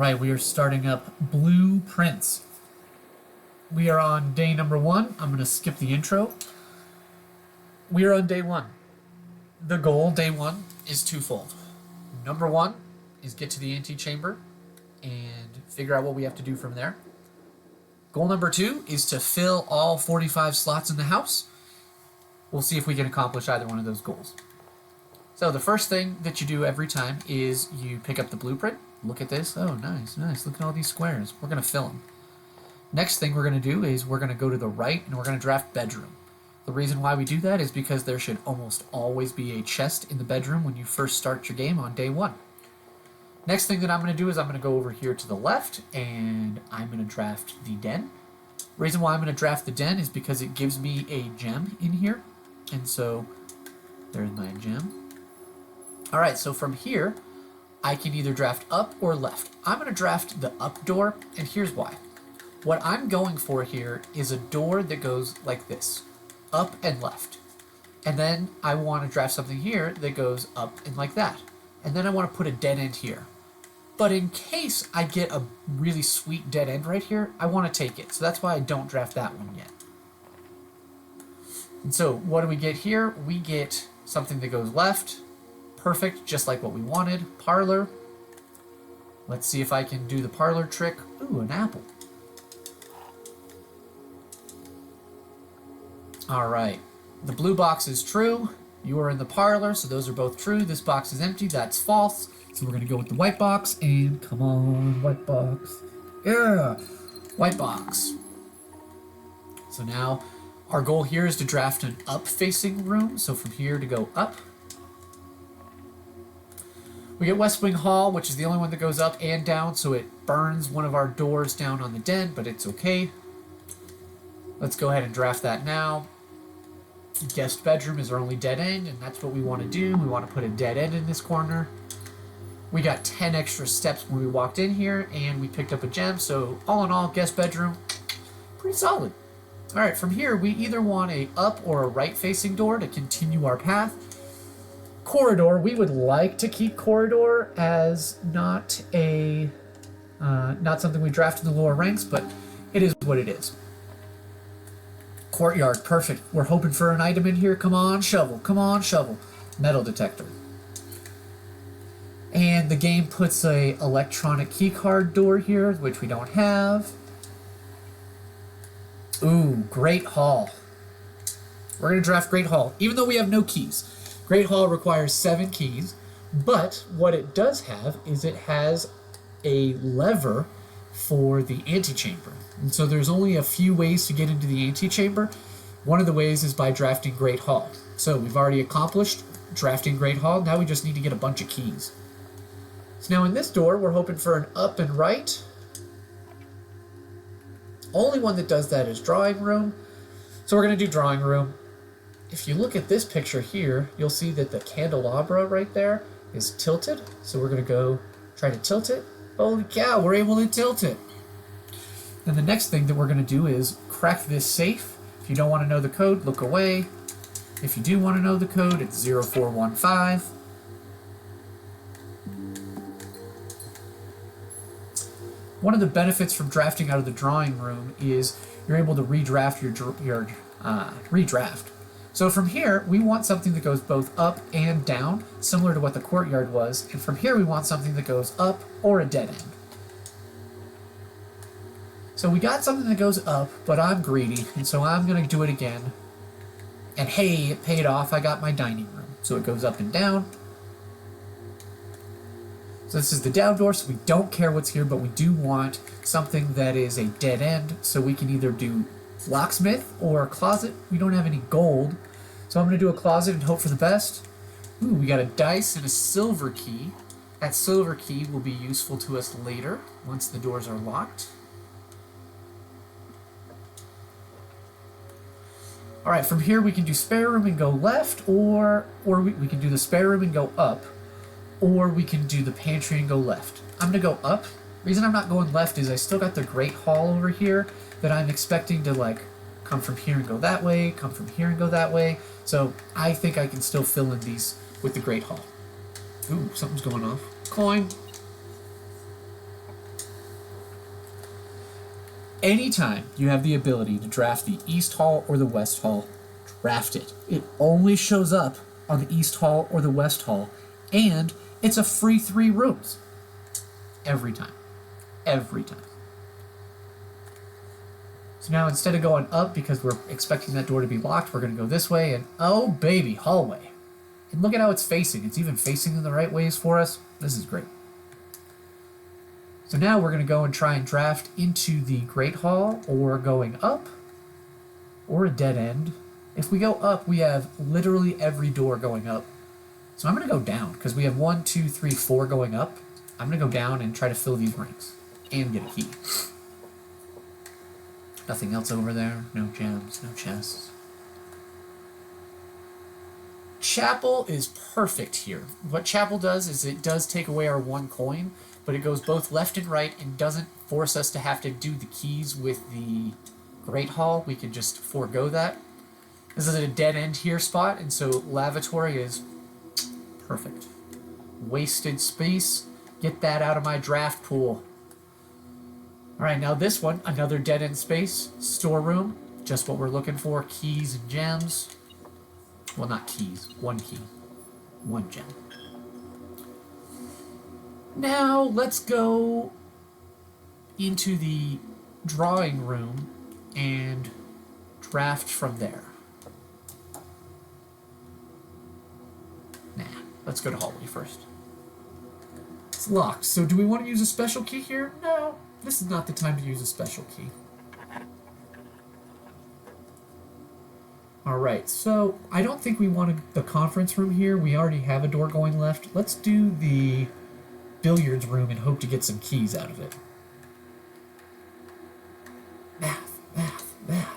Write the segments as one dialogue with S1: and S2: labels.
S1: right, we are starting up blueprints. We are on day number 1. I'm going to skip the intro. We are on day 1. The goal, day 1, is twofold. Number 1 is get to the antechamber and figure out what we have to do from there. Goal number 2 is to fill all 45 slots in the house. We'll see if we can accomplish either one of those goals. So the first thing that you do every time is you pick up the blueprint. Look at this. Oh, nice, nice. Look at all these squares. We're going to fill them. Next thing we're going to do is we're going to go to the right and we're going to draft bedroom. The reason why we do that is because there should almost always be a chest in the bedroom when you first start your game on day 1. Next thing that I'm going to do is I'm going to go over here to the left and I'm going to draft the den. The reason why I'm going to draft the den is because it gives me a gem in here. And so there's my gem. All right, so from here, I can either draft up or left. I'm going to draft the up door, and here's why. What I'm going for here is a door that goes like this, up and left. And then I want to draft something here that goes up and like that. And then I want to put a dead end here. But in case I get a really sweet dead end right here, I want to take it. So that's why I don't draft that one yet. And so what do we get here? We get something that goes left. Perfect, just like what we wanted. Parlor. Let's see if I can do the parlor trick. Ooh, an apple. All right. The blue box is true. You are in the parlor, so those are both true. This box is empty. That's false. So we're going to go with the white box. And come on, white box. Yeah, white box. So now our goal here is to draft an up-facing room. So from here to go up. We get West Wing Hall, which is the only one that goes up and down, so it burns one of our doors down on the den, but it's okay. Let's go ahead and draft that now. Guest bedroom is our only dead end, and that's what we want to do. We want to put a dead end in this corner. We got 10 extra steps when we walked in here, and we picked up a gem, so all in all, guest bedroom, pretty solid. All right, from here, we either want a up or a right-facing door to continue our path. Corridor, we would like to keep corridor as not something we draft in the lower ranks, but it is what it is. Courtyard, perfect. We're hoping for an item in here. Come on, shovel. Come on, shovel. Metal detector. And the game puts a electronic keycard door here, which we don't have. Ooh, Great Hall. We're going to draft Great Hall, even though we have no keys. Great Hall requires 7 keys, but what it does have is it has a lever for the antechamber. And so there's only a few ways to get into the antechamber. One of the ways is by drafting Great Hall. So we've already accomplished drafting Great Hall. Now we just need to get a bunch of keys. So now in this door, we're hoping for an up and right. Only one that does that is drawing room. So we're going to do drawing room. If you look at this picture here, you'll see that the candelabra right there is tilted. So we're going to go try to tilt it. Holy cow, we're able to tilt it. And the next thing that we're going to do is crack this safe. If you don't want to know the code, look away. If you do want to know the code, it's 0415. One of the benefits from drafting out of the drawing room is you're able to redraft your redraft. So from here, we want something that goes both up and down, similar to what the courtyard was. And from here, we want something that goes up or a dead end. So we got something that goes up, but I'm greedy, and so I'm going to do it again. And hey, it paid off. I got my dining room. So it goes up and down. So this is the down door, so we don't care what's here, but we do want something that is a dead end. So we can either do locksmith or a closet. We don't have any gold, so I'm going to do a closet and hope for the best. Ooh, we got a dice and a silver key. That silver key will be useful to us later once the doors are locked. All right, from here we can do spare room and go left, or we can do the spare room and go up, or we can do the pantry and go left. I'm going to go up. The reason I'm not going left is I still got the Great Hall over here that I'm expecting to like come from here and go that way, come from here and go that way. So I think I can still fill in these with the Great Hall. Ooh, something's going off. Coin. Anytime you have the ability to draft the East Hall or the West Hall, draft it. It only shows up on the East Hall or the West Hall, and it's a free 3 rooms. Every time. Every time. So now instead of going up because we're expecting that door to be locked, we're going to go this way, and oh baby, hallway. And look at how it's facing. It's even facing in the right ways for us. This is great. So now we're going to go and try and draft into the Great Hall, or going up, or a dead end. If we go up, we have literally every door going up. So I'm going to go down, because we have 1, 2, 3, 4 going up. I'm going to go down and try to fill these ranks, and get a key. Nothing else over there. No gems, no chests. Chapel is perfect here. What Chapel does is it does take away our 1 coin, but it goes both left and right and doesn't force us to have to do the keys with the Great Hall. We can just forego that. This is a dead end here spot, and so lavatory is perfect. Wasted space. Get that out of my draft pool. Alright, now this one, another dead end space. Storeroom, just what we're looking for. Keys and gems. Well, not keys. 1 key. 1 gem. Now, let's go into the drawing room and draft from there. Nah, let's go to hallway first. It's locked, so do we want to use a special key here? No, this is not the time to use a special key. Alright, so I don't think we wanted the conference room here. We already have a door going left. Let's do the billiards room and hope to get some keys out of it. Math, math, math.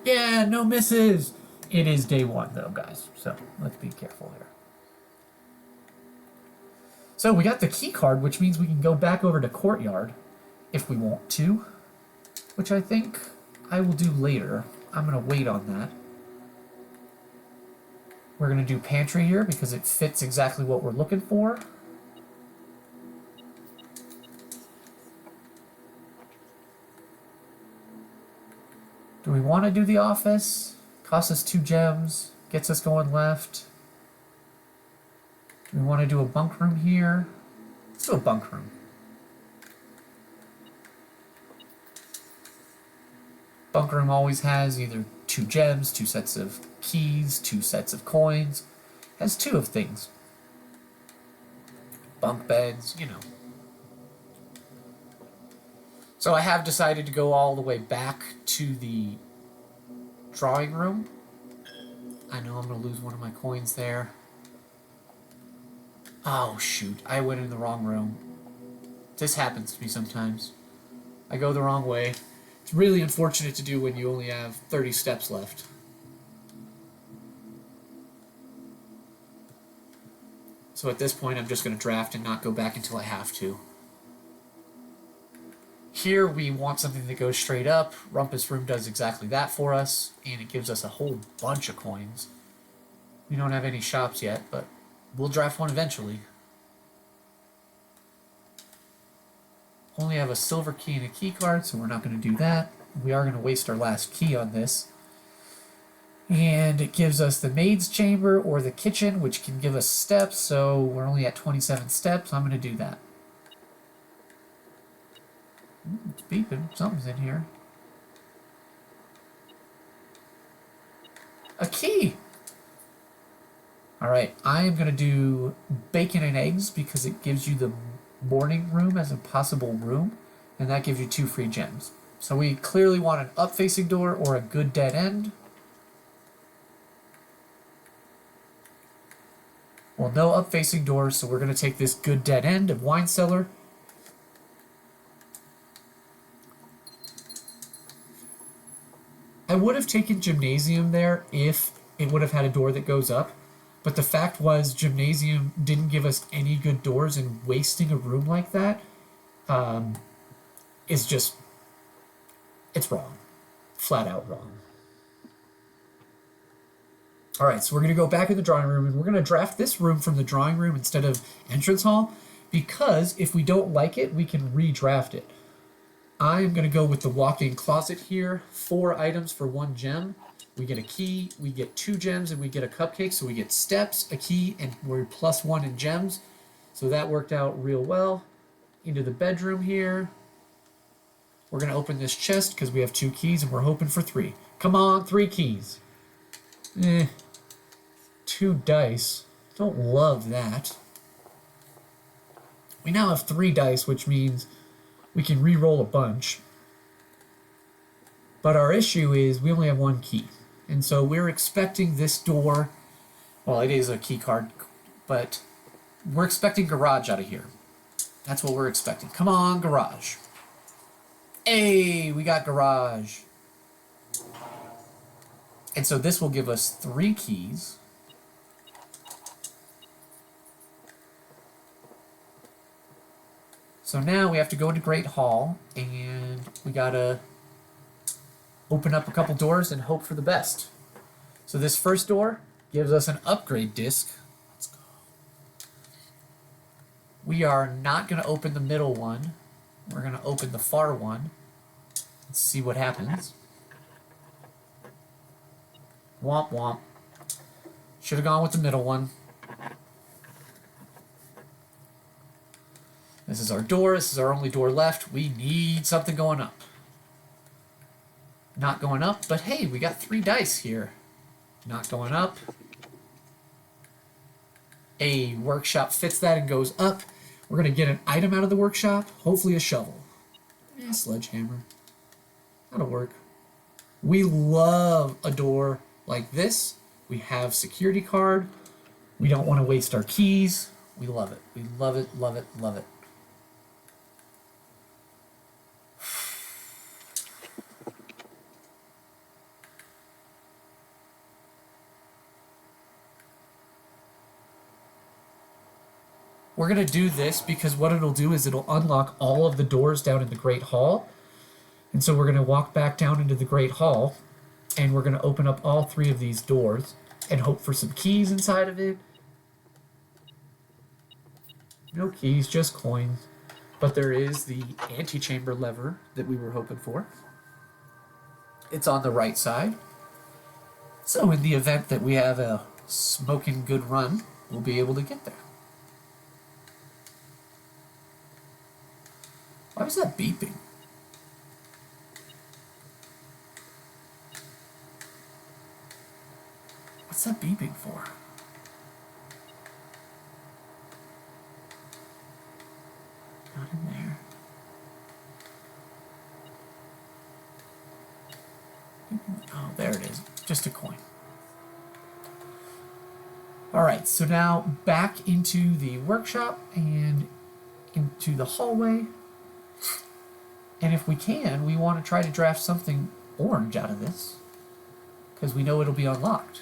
S1: Yeah, no misses. It is day 1, though, guys, so let's be careful here. So we got the key card, which means we can go back over to Courtyard if we want to, which I think I will do later. I'm going to wait on that. We're going to do Pantry here because it fits exactly what we're looking for. Do we want to do the office? Costs us 2 gems, gets us going left. Do we want to do a bunk room here? Let's do a bunk room. Bunk room always has either 2 gems, 2 sets of keys, 2 sets of coins. Has 2 of things. Bunk beds, you know. So I have decided to go all the way back to the drawing room. I know I'm going to lose one of my coins there. Oh, shoot. I went in the wrong room. This happens to me sometimes. I go the wrong way. It's really unfortunate to do when you only have 30 steps left. So at this point, I'm just going to draft and not go back until I have to. Here we want something that goes straight up. Rumpus Room does exactly that for us, and it gives us a whole bunch of coins. We don't have any shops yet, but we'll draft one eventually. Only have a silver key and a key card, so we're not going to do that. We are going to waste our last key on this. And it gives us the maid's chamber or the kitchen, which can give us steps, so we're only at 27 steps. I'm going to do that. It's beeping. Something's in here. A key! Alright, I am going to do bacon and eggs because it gives you the morning room as a possible room, and that gives you 2 free gems. So we clearly want an up-facing door or a good dead end. Well, no up-facing doors, so we're going to take this good dead end of wine cellar. I would have taken gymnasium there if it would have had a door that goes up, But the fact was, Gymnasium didn't give us any good doors, and wasting a room like that is just, it's wrong. Flat out wrong. All right, so we're going to go back in the drawing room, and we're going to draft this room from the drawing room instead of entrance hall, because if we don't like it, we can redraft it. I'm going to go with the walk-in closet here. 4 items for 1 gem. We get a key, we get 2 gems, and we get a cupcake. So we get steps, a key, and we're +1 in gems. So that worked out real well. Into the bedroom here. We're going to open this chest because we have 2 keys, and we're hoping for 3. Come on, 3 keys. 2 dice. Don't love that. We now have 3 dice, which means we can re-roll a bunch. But our issue is we only have 1 key. And so we're expecting this door, well, it is a key card, but we're expecting garage out of here. That's what we're expecting. Come on, garage. Hey, we got garage. And so this will give us 3 keys. So now we have to go into Great Hall, and we gotta open up a couple doors and hope for the best. So this first door gives us an upgrade disc. Let's go. We are not gonna open the middle one. We're gonna open the far one. Let's see what happens. Womp womp. Should have gone with the middle one. This is our door. This is our only door left. We need something going up. Not going up, but hey, we got 3 dice here. Not going up. A workshop fits that and goes up. We're going to get an item out of the workshop. Hopefully a shovel. Sledgehammer. That'll work. We love a door like this. We have security card. We don't want to waste our keys. We love it. We love it, love it, love it. We're going to do this because what it'll do is it'll unlock all of the doors down in the Great Hall. And so we're going to walk back down into the Great Hall, and we're going to open up all 3 of these doors and hope for some keys inside of it. No keys, just coins. But there is the antechamber lever that we were hoping for. It's on the right side. So in the event that we have a smoking good run, we'll be able to get there. Why was that beeping? What's that beeping for? Not in there. Oh, there it is. Just a coin. Alright, so now back into the workshop and into the hallway. And if we can, we want to try to draft something orange out of this, because we know it'll be unlocked.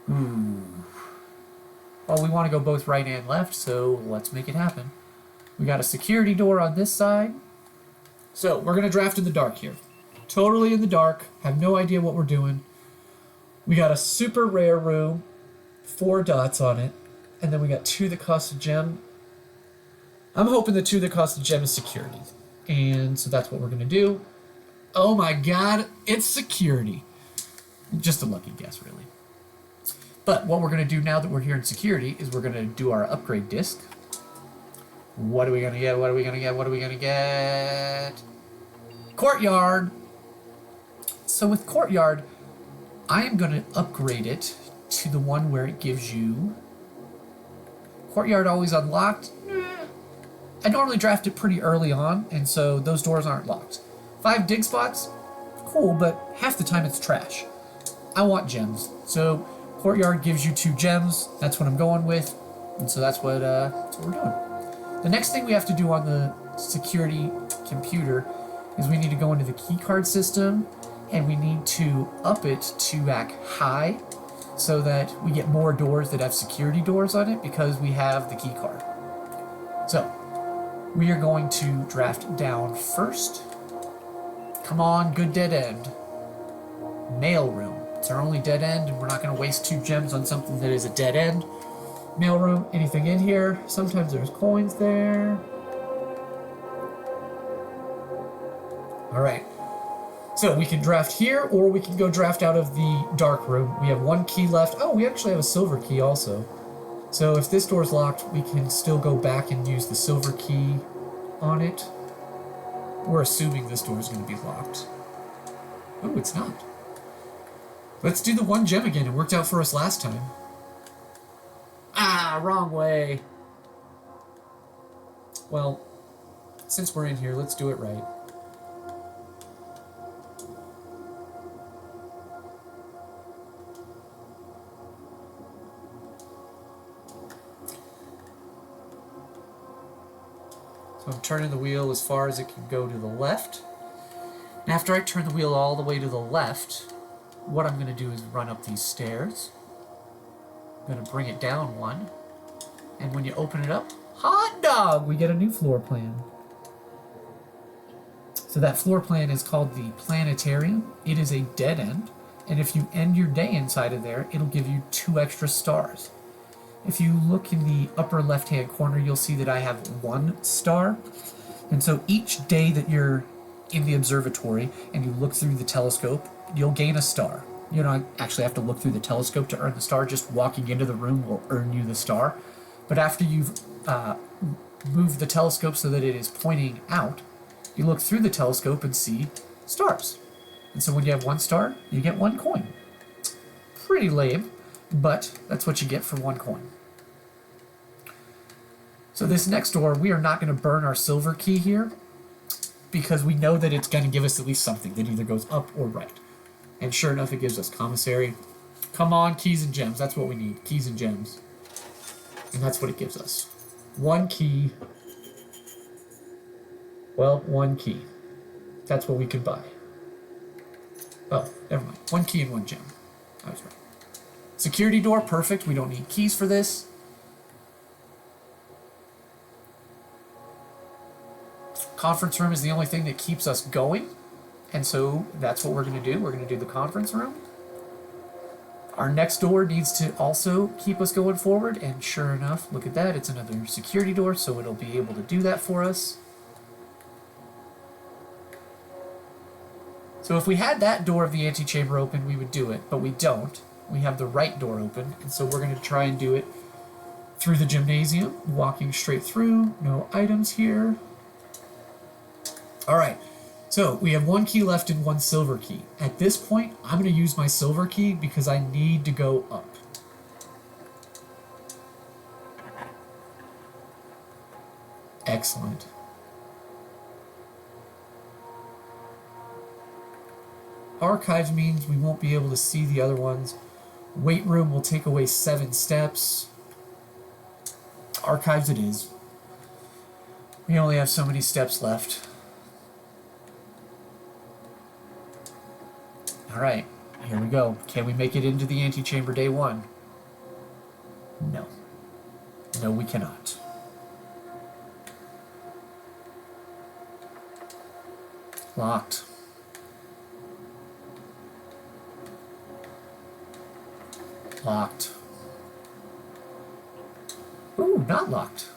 S1: Ooh. Well, we want to go both right and left, so let's make it happen. We got a security door on this side. So we're going to draft in the dark here. Totally in the dark. Have no idea what we're doing. We got a super rare room, 4 dots on it, and then we got 2 that cost a gem. I'm hoping the 2 that cost a gem is security. And so that's what we're going to do. Oh my god, it's security. Just a lucky guess, really. But what we're going to do now that we're here in security is we're going to do our upgrade disc. What are we going to get? What are we going to get? What are we going to get? Courtyard. So with Courtyard, I am going to upgrade it to the one where it gives you Courtyard always unlocked. I normally draft it pretty early on, and so those doors aren't locked. 5 dig spots, cool, but half the time it's trash. I want gems. So Courtyard gives you 2 gems. That's what I'm going with, and so that's what we're doing. The next thing we have to do on the security computer is we need to go into the key card system, and we need to up it to back high. so that we get more doors that have security doors on it because we have the key card. So, we are going to draft down first. Come on, good dead end. Mail room. It's our only dead end, and we're not going to waste 2 gems on something that is a dead end. Mail room, anything in here? Sometimes there's coins there. Alright. So we can draft here, or we can go draft out of the dark room. We have 1 key left. Oh, we actually have a silver key also. So if this door's locked, we can still go back and use the silver key on it. We're assuming this door is going to be locked. Oh, it's not. Let's do the 1 gem again. It worked out for us last time. Ah, wrong way. Well, since we're in here, let's do it right. So I'm turning the wheel as far as it can go to the left. And after I turn the wheel all the way to the left, what I'm going to do is run up these stairs. I'm going to bring it down 1. And when you open it up, hot dog! We get a new floor plan. So that floor plan is called the planetarium. It is a dead end. And if you end your day inside of there, it'll give you 2 extra stars. If you look in the upper left-hand corner, you'll see that I have 1 star. And so each day that you're in the observatory and you look through the telescope, you'll gain a star. You don't actually have to look through the telescope to earn the star. Just walking into the room will earn you the star. But after you've moved the telescope so that it is pointing out, you look through the telescope and see stars. And so when you have 1 star, you get 1 coin. Pretty lame, but that's what you get for 1 coin. So this next door, we are not going to burn our silver key here because we know that it's going to give us at least something that either goes up or right. And sure enough, it gives us commissary. Come on, keys and gems. That's what we need, keys and gems. And that's what it gives us. 1 key. Well, 1 key. That's what we could buy. Oh, never mind. 1 key and 1 gem. I was right. Security door, perfect. We don't need keys for this. Conference room is the only thing that keeps us going. And so that's what we're going to do. We're going to do the conference room. Our next door needs to also keep us going forward. And sure enough, look at that. It's another security door, so it'll be able to do that for us. So if we had that door of the antechamber open, we would do it, but we don't. We have the right door open, and so we're going to try and do it through the gymnasium, walking straight through. No items here. All right, so we have 1 key left and 1 silver key. At this point, I'm going to use my silver key because I need to go up. Excellent. Archives means we won't be able to see the other ones. Weight room will take away 7 steps. Archives it is. We only have so many steps left. Alright, here we go. Can we make it into the antechamber day 1? No. No, we cannot. Locked. Locked. Ooh, not locked.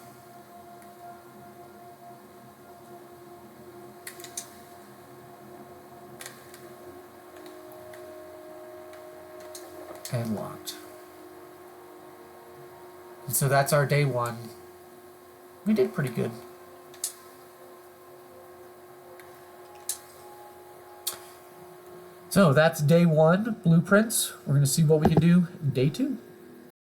S1: And locked. And so that's our day 1. We did pretty good. So that's day 1 blueprints. We're going to see what we can do day 2.